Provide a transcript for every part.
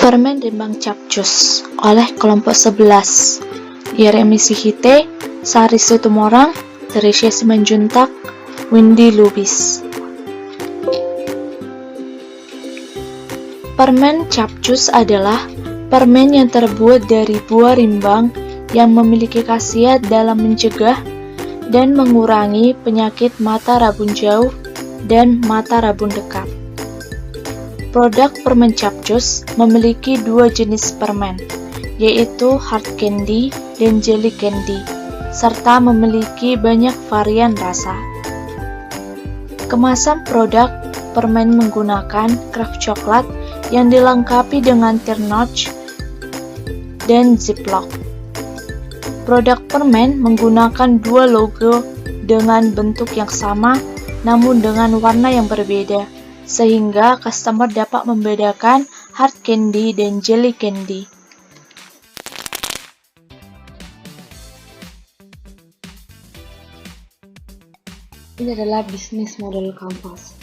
Permen Rimbang Capcus oleh kelompok 11 Yeremi Sihite, Sari Situmorang, Teresia Simanjuntak, Windy Lubis. Permen capcus adalah permen yang terbuat dari buah rimbang yang memiliki khasiat dalam mencegah dan mengurangi penyakit mata rabun jauh dan mata rabun dekat. Produk permen capcus memiliki dua jenis permen, yaitu hard candy dan jelly candy, serta memiliki banyak varian rasa. Kemasan produk permen menggunakan kraft coklat yang dilengkapi dengan ternotch dan ziplock. Produk permen menggunakan dua logo dengan bentuk yang sama namun dengan warna yang berbeda, sehingga customer dapat membedakan hard candy dan jelly candy. Ini adalah bisnis model kanvas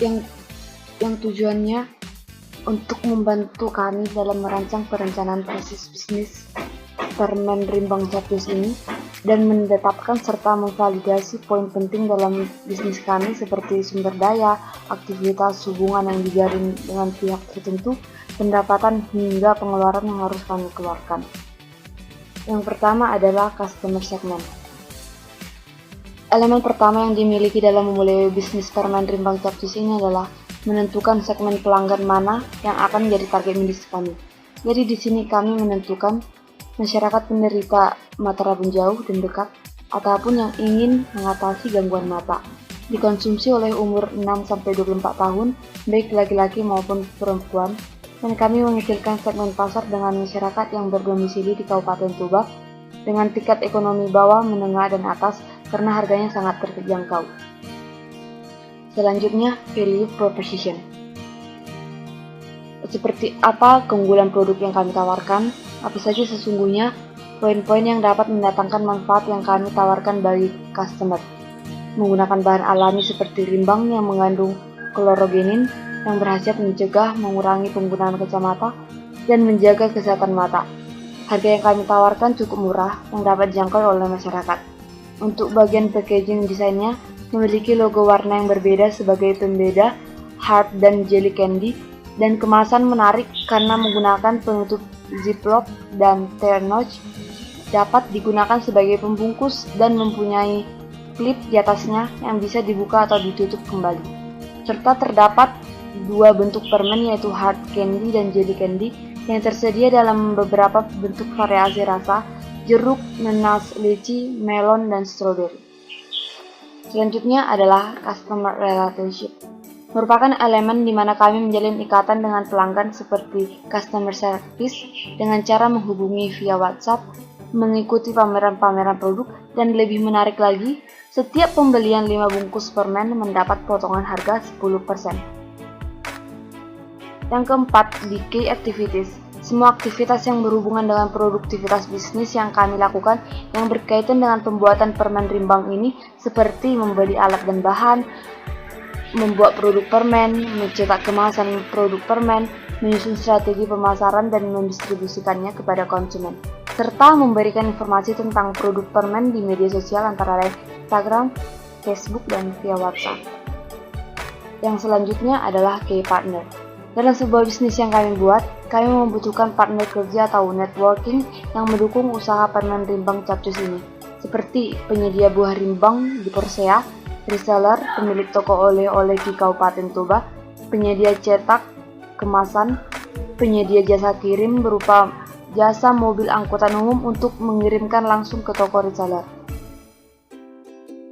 yang tujuannya untuk membantu kami dalam merancang perencanaan proses bisnis permen rimbang capcus ini dan menetapkan serta memvalidasi poin penting dalam bisnis kami seperti sumber daya, aktivitas, hubungan yang dijalin dengan pihak tertentu, pendapatan hingga pengeluaran yang harus kami keluarkan. Yang pertama adalah customer segment. Elemen pertama yang dimiliki dalam memulai bisnis permen rimbang capcus ini adalah menentukan segmen pelanggan mana yang akan menjadi target bisnis kami. Jadi di sini kami menentukan masyarakat penderita mata rabun jauh dan dekat ataupun yang ingin mengatasi gangguan mata. Dikonsumsi oleh umur 6-24 tahun, baik laki-laki maupun perempuan, dan kami mengecilkan segmen pasar dengan masyarakat yang berdomisili di Kabupaten Toba dengan tingkat ekonomi bawah, menengah, dan atas karena harganya sangat terjangkau. Selanjutnya, value proposition. Seperti apa keunggulan produk yang kami tawarkan, apa saja sesungguhnya poin-poin yang dapat mendatangkan manfaat yang kami tawarkan bagi customer. Menggunakan bahan alami seperti rimbang yang mengandung klorogenin yang berhasil mencegah, mengurangi penggunaan kacamata, dan menjaga kesehatan mata. Harga yang kami tawarkan cukup murah yang dapat dijangkau oleh masyarakat. Untuk bagian packaging desainnya memiliki logo warna yang berbeda sebagai pembeda hard dan jelly candy, dan kemasan menarik karena menggunakan penutup ziplock dan ternotch, dapat digunakan sebagai pembungkus dan mempunyai klip di atasnya yang bisa dibuka atau ditutup kembali. Serta terdapat dua bentuk permen yaitu hard candy dan jelly candy yang tersedia dalam beberapa bentuk variasi rasa, jeruk, nanas, leci, melon, dan strawberry. Selanjutnya adalah customer relationship. Merupakan elemen di mana kami menjalin ikatan dengan pelanggan seperti customer service dengan cara menghubungi via WhatsApp, mengikuti pameran-pameran produk, dan lebih menarik lagi, setiap pembelian 5 bungkus permen mendapat potongan harga 10%. Yang keempat, di key activities. Semua aktivitas yang berhubungan dengan produktivitas bisnis yang kami lakukan yang berkaitan dengan pembuatan permen rimbang ini seperti membeli alat dan bahan, membuat produk permen, mencetak kemasan produk permen, menyusun strategi pemasaran dan mendistribusikannya kepada konsumen, serta memberikan informasi tentang produk permen di media sosial antara lain Instagram, Facebook, dan via WhatsApp. Yang selanjutnya adalah key partner. Dalam sebuah bisnis yang kami buat, kami membutuhkan partner kerja atau networking yang mendukung usaha permen rimbang capcus ini, seperti penyedia buah rimbang di Persea, reseller, pemilik toko oleh-oleh di Kabupaten Toba, penyedia cetak, kemasan, penyedia jasa kirim berupa jasa mobil angkutan umum untuk mengirimkan langsung ke toko reseller.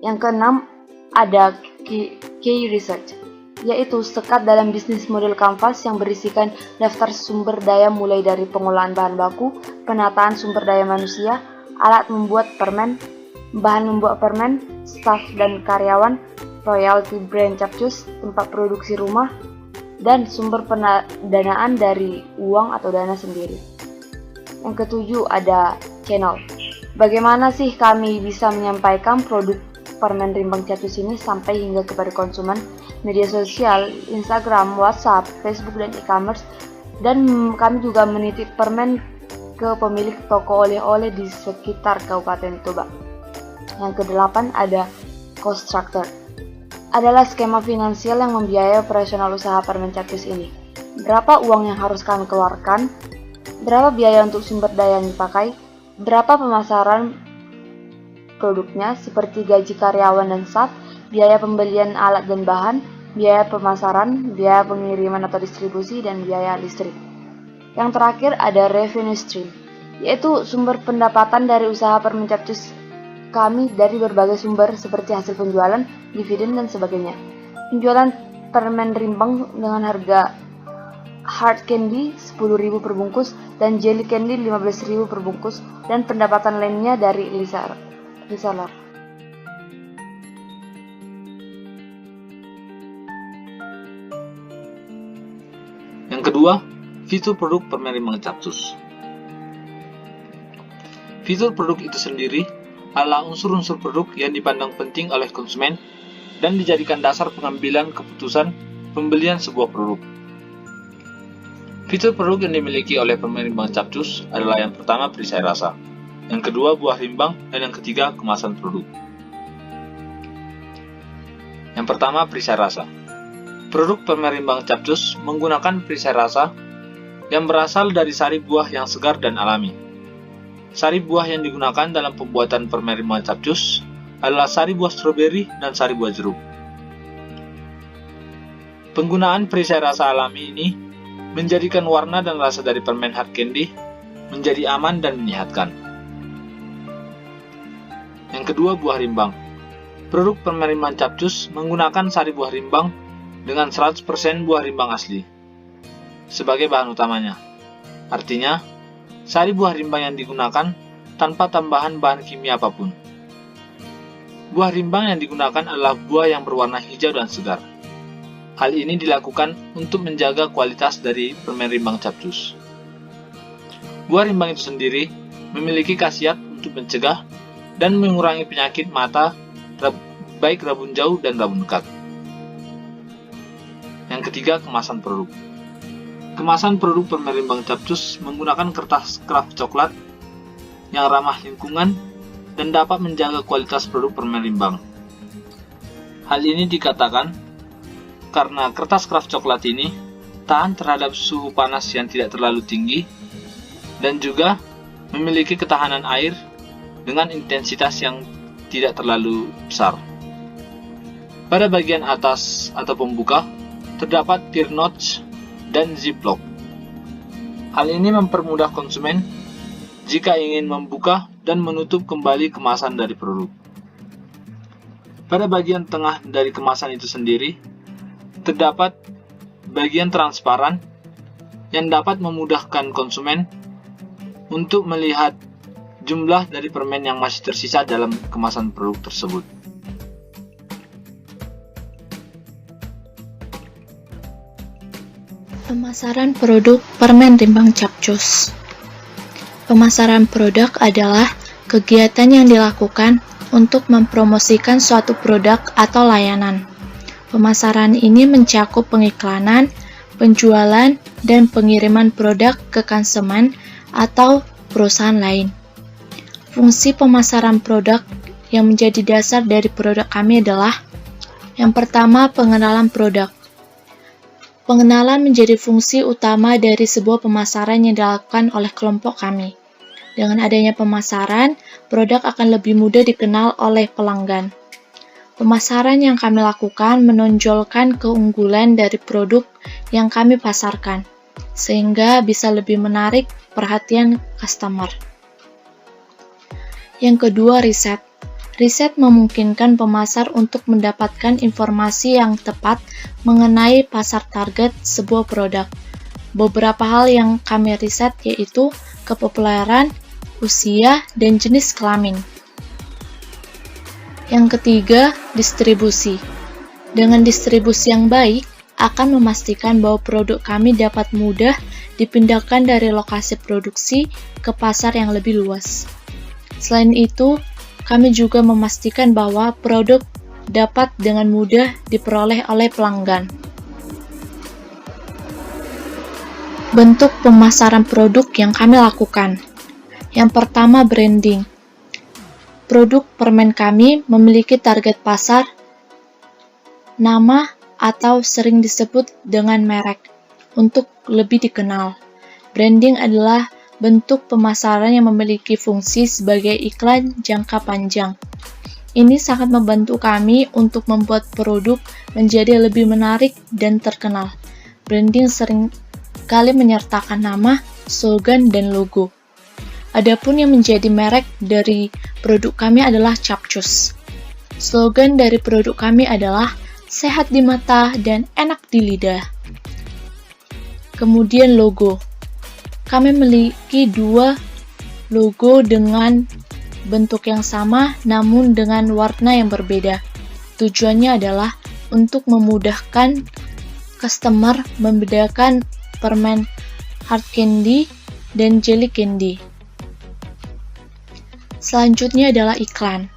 Yang keenam, ada key research, yaitu sekat dalam bisnis model kanvas yang berisikan daftar sumber daya mulai dari pengolahan bahan baku, penataan sumber daya manusia, alat membuat permen, bahan membuat permen, staf dan karyawan, royalty brand capcus, tempat produksi rumah, dan sumber pendanaan dari uang atau dana sendiri. Yang ketujuh ada channel. Bagaimana sih kami bisa menyampaikan produk permen rimbang capcus ini sampai hingga kepada konsumen? Media sosial, Instagram, WhatsApp, Facebook, dan e-commerce Dan kami juga menitip permen ke pemilik toko oleh-oleh di sekitar Kabupaten Toba. Yang ke-8 ada cost structure. Adalah skema finansial yang membiayai operasional usaha permen Capcus ini. Berapa uang yang harus kami keluarkan, berapa biaya untuk sumber daya yang dipakai, berapa pemasaran produknya seperti gaji karyawan dan staff, biaya pembelian alat dan bahan, biaya pemasaran, biaya pengiriman atau distribusi, dan biaya listrik. Yang terakhir ada revenue stream, yaitu sumber pendapatan dari usaha permen Capcus kami dari berbagai sumber seperti hasil penjualan, dividen, dan sebagainya. Penjualan permen rimbang dengan harga hard candy 10.000 per bungkus dan jelly candy 15.000 per bungkus, dan pendapatan lainnya dari reseller. Yang kedua, fitur produk permen rimbang Capcus. Fitur produk itu sendiri adalah unsur-unsur produk yang dipandang penting oleh konsumen dan dijadikan dasar pengambilan keputusan pembelian sebuah produk. Fitur produk yang dimiliki oleh permen rimbang Capcus adalah yang pertama perisai rasa, yang kedua buah rimbang, dan yang ketiga kemasan produk. Yang pertama perisai rasa. Produk permen rimbang Capcus menggunakan perisai rasa yang berasal dari sari buah yang segar dan alami. Sari buah yang digunakan dalam pembuatan permen rimbang Capcus adalah sari buah stroberi dan sari buah jeruk. Penggunaan perisai rasa alami ini menjadikan warna dan rasa dari permen hard candy menjadi aman dan menyehatkan. Yang kedua, buah rimbang. Produk permen rimbang Capcus menggunakan sari buah rimbang dengan 100% buah rimbang asli sebagai bahan utamanya. Artinya, sari buah rimbang yang digunakan tanpa tambahan bahan kimia apapun. Buah rimbang yang digunakan adalah buah yang berwarna hijau dan segar. Hal ini dilakukan untuk menjaga kualitas dari permen rimbang Capcus. Buah rimbang itu sendiri memiliki khasiat untuk mencegah dan mengurangi penyakit mata, baik rabun jauh dan rabun dekat. Yang ketiga, kemasan produk. Kemasan produk permen rimbang Capcus menggunakan kertas kraft coklat yang ramah lingkungan dan dapat menjaga kualitas produk permen rimbang. Hal ini dikatakan karena kertas kraft coklat ini tahan terhadap suhu panas yang tidak terlalu tinggi dan juga memiliki ketahanan air dengan intensitas yang tidak terlalu besar. Pada bagian atas atau pembuka terdapat tear notch dan ziplock. Hal ini mempermudah konsumen jika ingin membuka dan menutup kembali kemasan dari produk. Pada bagian tengah dari kemasan itu sendiri, terdapat bagian transparan yang dapat memudahkan konsumen untuk melihat jumlah dari permen yang masih tersisa dalam kemasan produk tersebut. Pemasaran produk permen rimbang Capcus. Pemasaran produk adalah kegiatan yang dilakukan untuk mempromosikan suatu produk atau layanan. Pemasaran ini mencakup pengiklanan, penjualan, dan pengiriman produk ke konsumen atau perusahaan lain. Fungsi pemasaran produk yang menjadi dasar dari produk kami adalah: yang pertama, pengenalan produk. Pengenalan menjadi fungsi utama dari sebuah pemasaran yang dilakukan oleh kelompok kami. Dengan adanya pemasaran, produk akan lebih mudah dikenal oleh pelanggan. Pemasaran yang kami lakukan menonjolkan keunggulan dari produk yang kami pasarkan, sehingga bisa lebih menarik perhatian customer. Yang kedua, riset. Riset memungkinkan pemasar untuk mendapatkan informasi yang tepat mengenai pasar target sebuah produk. Beberapa hal yang kami riset yaitu kepopuleran, usia, dan jenis kelamin. Yang ketiga, distribusi. Dengan distribusi yang baik, akan memastikan bahwa produk kami dapat mudah dipindahkan dari lokasi produksi ke pasar yang lebih luas. Selain itu, kami juga memastikan bahwa produk dapat dengan mudah diperoleh oleh pelanggan. Bentuk pemasaran produk yang kami lakukan. Yang pertama, branding. Produk permen kami memiliki target pasar, nama, atau sering disebut dengan merek untuk lebih dikenal. Branding adalah bentuk pemasaran yang memiliki fungsi sebagai iklan jangka panjang. Ini sangat membantu kami untuk membuat produk menjadi lebih menarik dan terkenal. Branding sering kali menyertakan nama, slogan, dan logo. Adapun yang menjadi merek dari produk kami adalah Capcus. Slogan dari produk kami adalah sehat di mata dan enak di lidah. Kemudian logo. Kami memiliki 2 logo dengan bentuk yang sama namun dengan warna yang berbeda. Tujuannya adalah untuk memudahkan customer membedakan permen hard candy dan jelly candy. Selanjutnya adalah iklan.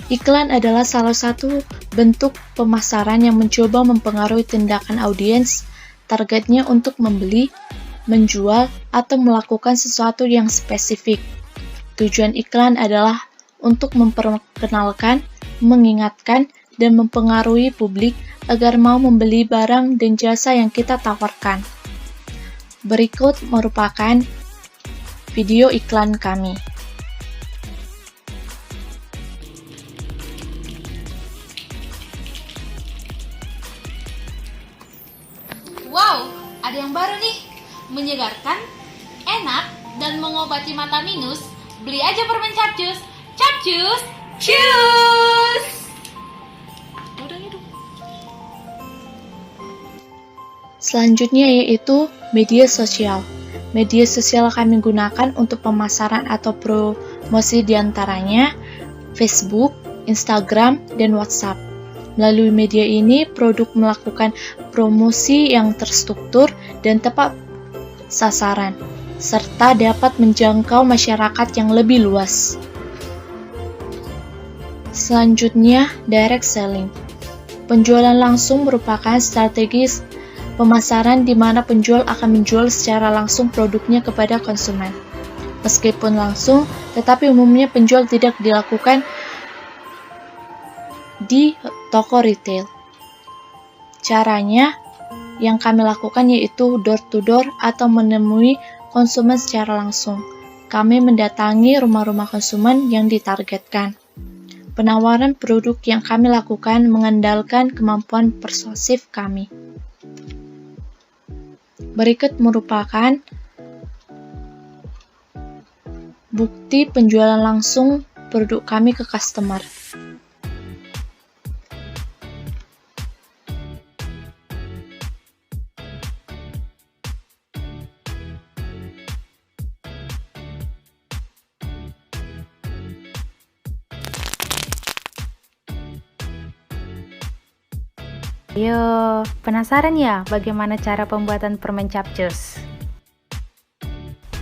Iklan adalah salah satu bentuk pemasaran yang mencoba mempengaruhi tindakan audiens targetnya untuk membeli, menjual, atau melakukan sesuatu yang spesifik. Tujuan iklan adalah untuk memperkenalkan, mengingatkan, dan mempengaruhi publik agar mau membeli barang dan jasa yang kita tawarkan. Berikut merupakan video iklan kami. Wow, ada yang baru nih. Menyegarkan, enak, dan mengobati mata minus. Beli aja permen Capcus. Capcus, cus! Udah hidup. Selanjutnya yaitu media sosial. Media sosial kami gunakan untuk pemasaran atau promosi diantaranya Facebook, Instagram, dan WhatsApp. Melalui media ini, produk melakukan promosi yang terstruktur dan tepat sasaran, serta dapat menjangkau masyarakat yang lebih luas. Selanjutnya, direct selling. Penjualan langsung merupakan strategi pemasaran di mana penjual akan menjual secara langsung produknya kepada konsumen. Meskipun langsung, tetapi umumnya penjual tidak dilakukan di toko retail. Caranya yang kami lakukan yaitu door to door atau menemui konsumen secara langsung. Kami mendatangi rumah-rumah konsumen yang ditargetkan. Penawaran produk yang kami lakukan mengandalkan kemampuan persuasif kami. Berikut merupakan bukti penjualan langsung produk kami ke customer. Yo, penasaran ya bagaimana cara pembuatan permen Capcus?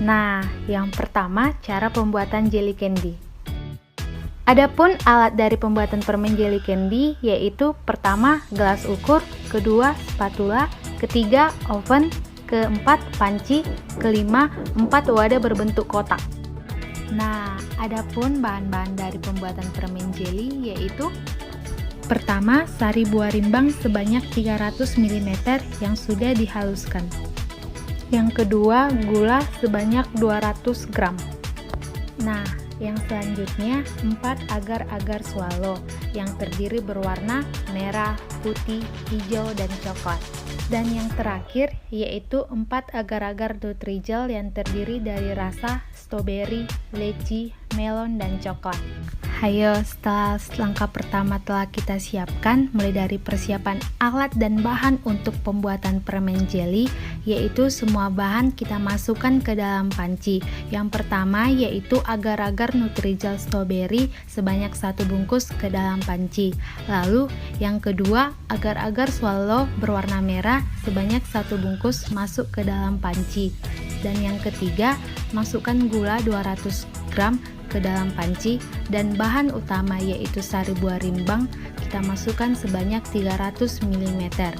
Nah, yang pertama cara pembuatan jelly candy. Adapun alat dari pembuatan permen jelly candy yaitu pertama gelas ukur, kedua spatula, ketiga oven, keempat panci, kelima 4 wadah berbentuk kotak. Nah, adapun bahan-bahan dari pembuatan permen jelly yaitu pertama, sari buah rimbang sebanyak 300 ml yang sudah dihaluskan. Yang kedua, gula sebanyak 200 gram. Nah, yang selanjutnya 4 agar-agar swallow yang terdiri berwarna merah, putih, hijau, dan coklat. Dan yang terakhir yaitu 4 agar-agar Nutrijel yang terdiri dari rasa strawberry, leci, melon, dan coklat. Hayo, setelah langkah pertama telah kita siapkan, mulai dari persiapan alat dan bahan untuk pembuatan permen jelly, yaitu semua bahan kita masukkan ke dalam panci. Yang pertama yaitu agar-agar Nutrijel strawberry sebanyak 1 bungkus ke dalam panci. Lalu yang kedua, agar-agar swallow berwarna merah sebanyak 1 bungkus masuk ke dalam panci. Dan yang ketiga, masukkan gula 200 gram ke dalam panci, dan bahan utama yaitu sari buah rimbang kita masukkan sebanyak 300 ml.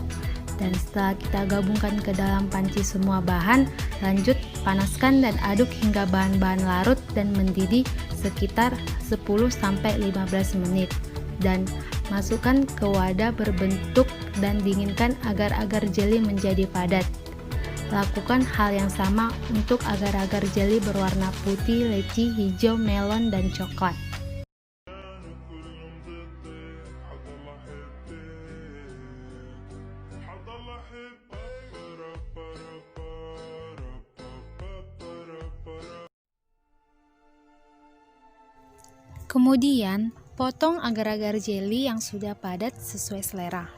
Dan setelah kita gabungkan ke dalam panci semua bahan, lanjut panaskan dan aduk hingga bahan-bahan larut dan mendidih sekitar 10-15 menit. Dan masukkan ke wadah berbentuk dan dinginkan agar-agar jeli menjadi padat. Lakukan hal yang sama untuk agar-agar jeli berwarna putih, leci, hijau, melon, dan coklat. Kemudian, potong agar-agar jeli yang sudah padat sesuai selera.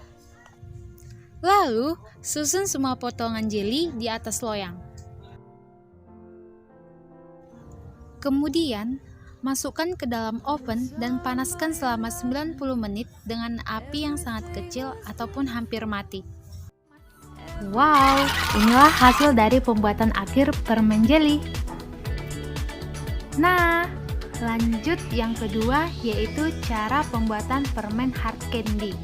Lalu, susun semua potongan jeli di atas loyang. Kemudian, masukkan ke dalam oven dan panaskan selama 90 menit dengan api yang sangat kecil ataupun hampir mati. Wow, inilah hasil dari pembuatan akhir permen jeli. Nah, lanjut yang kedua yaitu cara pembuatan permen hard candy.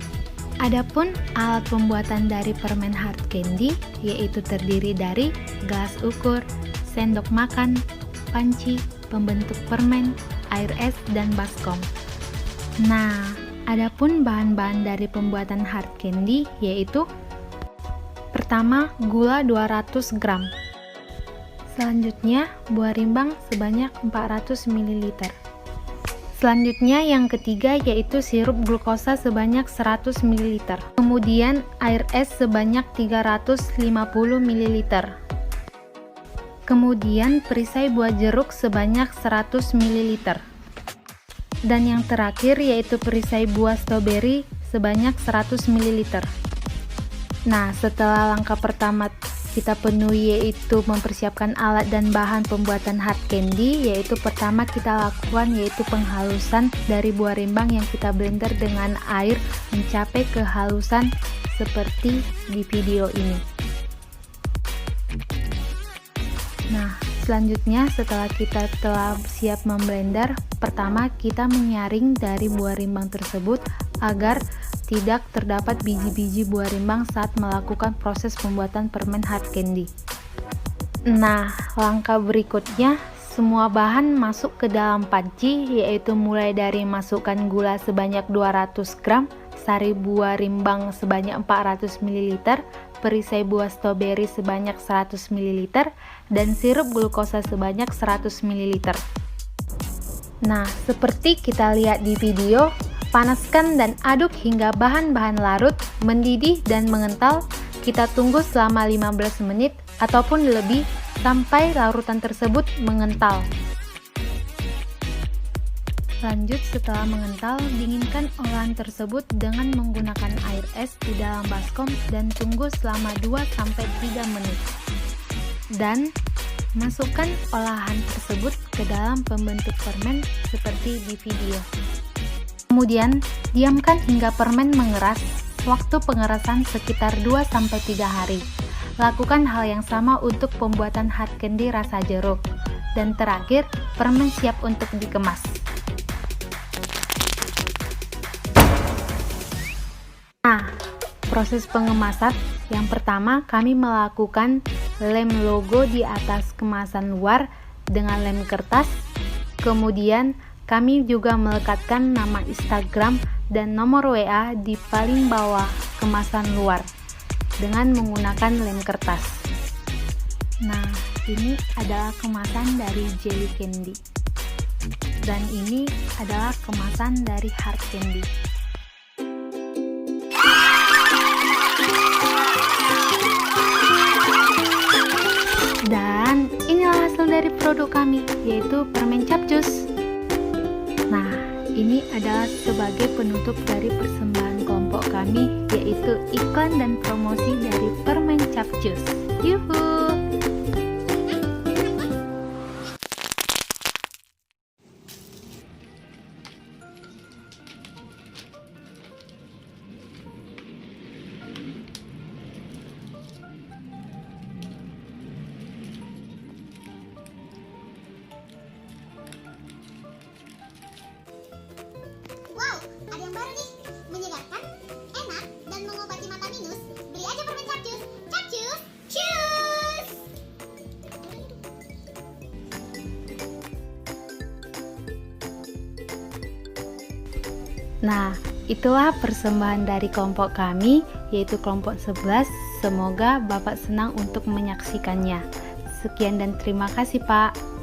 Adapun alat pembuatan dari permen hard candy yaitu terdiri dari gelas ukur, sendok makan, panci, pembentuk permen, air es, dan baskom. Nah, adapun bahan-bahan dari pembuatan hard candy yaitu pertama, gula 200 gram. Selanjutnya, buah rimbang sebanyak 400 ml. Selanjutnya yang ketiga yaitu sirup glukosa sebanyak 100 ml. Kemudian air es sebanyak 350 ml. Kemudian perisai buah jeruk sebanyak 100 ml. Dan yang terakhir yaitu perisai buah stroberi sebanyak 100 ml. Nah, setelah langkah pertama kita penuhi yaitu mempersiapkan alat dan bahan pembuatan hard candy, yaitu pertama kita lakukan yaitu penghalusan dari buah rimbang yang kita blender dengan air mencapai kehalusan seperti di video ini. Nah, selanjutnya setelah kita telah siap memblender, pertama kita menyaring dari buah rimbang tersebut agar tidak terdapat biji-biji buah rimbang saat melakukan proses pembuatan permen hard candy. Nah, langkah berikutnya semua bahan masuk ke dalam panci, yaitu mulai dari masukkan gula sebanyak 200 gram, sari buah rimbang sebanyak 400 ml, perisai buah stroberi sebanyak 100 ml, dan sirup glukosa sebanyak 100 ml. Nah, seperti kita lihat di video, panaskan dan aduk hingga bahan-bahan larut, mendidih dan mengental. Kita tunggu selama 15 menit ataupun lebih sampai larutan tersebut mengental. Lanjut, setelah mengental, dinginkan olahan tersebut dengan menggunakan air es di dalam baskom dan tunggu selama 2-3 menit. Dan masukkan olahan tersebut ke dalam pembentuk permen seperti di video. Kemudian, diamkan hingga permen mengeras. Waktu pengerasan sekitar 2-3 hari. Lakukan hal yang sama untuk pembuatan hard candy rasa jeruk. Dan terakhir, permen siap untuk dikemas. Nah, proses pengemasan yang pertama kami melakukan lem logo di atas kemasan luar dengan lem kertas. Kemudian kami juga melekatkan nama Instagram dan nomor WA di paling bawah kemasan luar dengan menggunakan lem kertas. Nah, ini adalah kemasan dari jelly candy. Dan ini adalah kemasan dari hard candy. Dan inilah hasil dari produk kami, yaitu permen capcus. Nah, ini adalah sebagai penutup dari persembahan kelompok kami, yaitu iklan dan promosi dari permen capcus. Yuhu! Wow, ada yang baru nih, menyegarkan, enak, dan mengobati mata minus. Beli aja permen Nah, itulah persembahan dari kelompok kami, yaitu kelompok 11. Semoga Bapak senang untuk menyaksikannya. Sekian dan terima kasih, Pak.